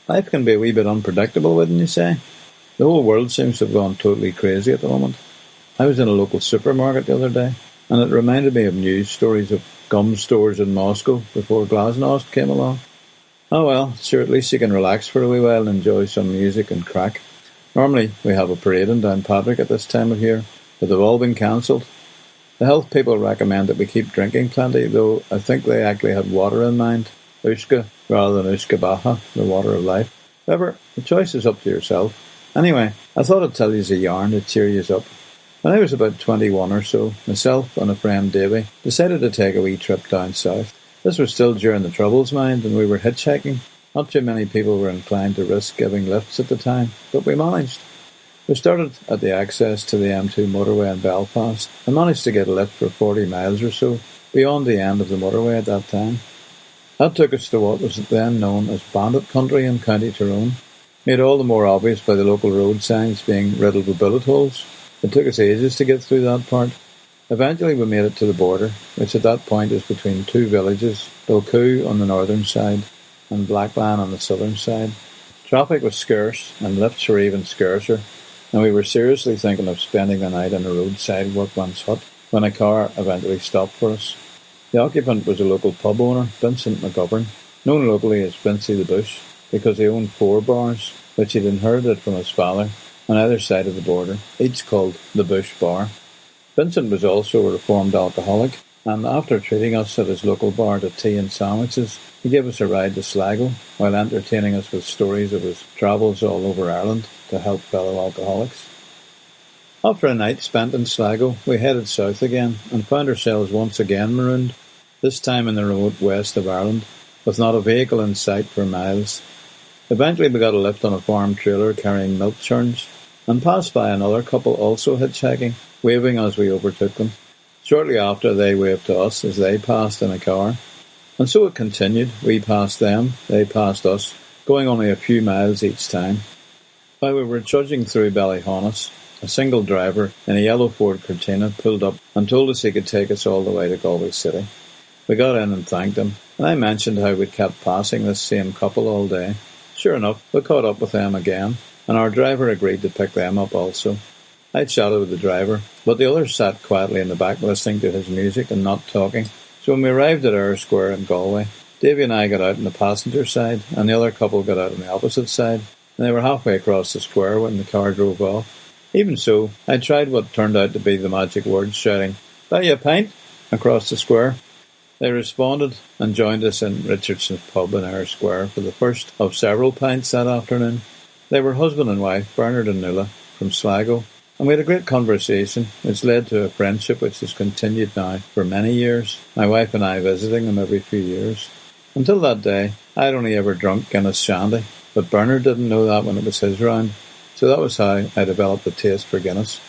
Life can be a wee bit unpredictable, wouldn't you say? The whole world seems to have gone totally crazy at the moment. I was in a local supermarket the other day, and it reminded me of news stories of gum stores in Moscow before Glasnost came along. Oh well, sure, at least you can relax for a wee while and enjoy some music and crack. Normally we have a parade in Downpatrick at this time of year, but they've all been cancelled. The health people recommend that we keep drinking plenty, though I think they actually had water in mind. Ushka rather than Ushka Baha, the water of life. However, the choice is up to yourself. Anyway, I thought I'd tell you a yarn to cheer you up. When I was about 21 or so, myself and a friend Davy decided to take a wee trip down south. This was still during the Troubles, mind, and we were hitchhiking. Not too many people were inclined to risk giving lifts at the time, but we managed. We started at the access to the M2 motorway in Belfast and managed to get a lift for 40 miles or so, beyond the end of the motorway at that time. That took us to what was then known as Bandit Country in County Tyrone, made all the more obvious by the local road signs being riddled with bullet holes. It took us ages to get through that part. Eventually we made it to the border, which at that point is between two villages, Bilcoo on the northern side and Blackland on the southern side. Traffic was scarce and lifts were even scarcer, and we were seriously thinking of spending the night in a roadside workman's hut when a car eventually stopped for us. The occupant was a local pub owner, Vincent McGovern, known locally as Vincey the Bush, because he owned 4 bars, which he'd inherited from his father, on either side of the border, each called the Bush Bar. Vincent was also a reformed alcoholic, and after treating us at his local bar to tea and sandwiches, he gave us a ride to Sligo, while entertaining us with stories of his travels all over Ireland to help fellow alcoholics. After a night spent in Sligo, we headed south again, and found ourselves once again marooned, this time in the remote west of Ireland, with not a vehicle in sight for miles. Eventually we got a lift on a farm trailer carrying milk churns, and passed by another couple also hitchhiking, waving as we overtook them. Shortly after, they waved to us as they passed in a car. And so it continued. We passed them, they passed us, going only a few miles each time. While we were trudging through Ballyhonus, a single driver in a yellow Ford Cortina pulled up and told us he could take us all the way to Galway City. We got in and thanked him, and I mentioned how we'd kept passing this same couple all day. Sure enough, we caught up with them again, and our driver agreed to pick them up also. I chatted with the driver, but the others sat quietly in the back listening to his music and not talking. So when we arrived at Eyre Square in Galway, Davy and I got out on the passenger side, and the other couple got out on the opposite side, and they were halfway across the square when the car drove off. Even so, I tried what turned out to be the magic words, shouting, "Buy you a pint?" across the square. They responded and joined us in Richardson's pub in Eyre Square for the first of several pints that afternoon. They were husband and wife, Bernard and Nuala, from Sligo, and we had a great conversation, which led to a friendship which has continued now for many years, my wife and I visiting them every few years. Until that day, I had only ever drunk Guinness Shandy, but Bernard didn't know that when it was his round, so that was how I developed a taste for Guinness.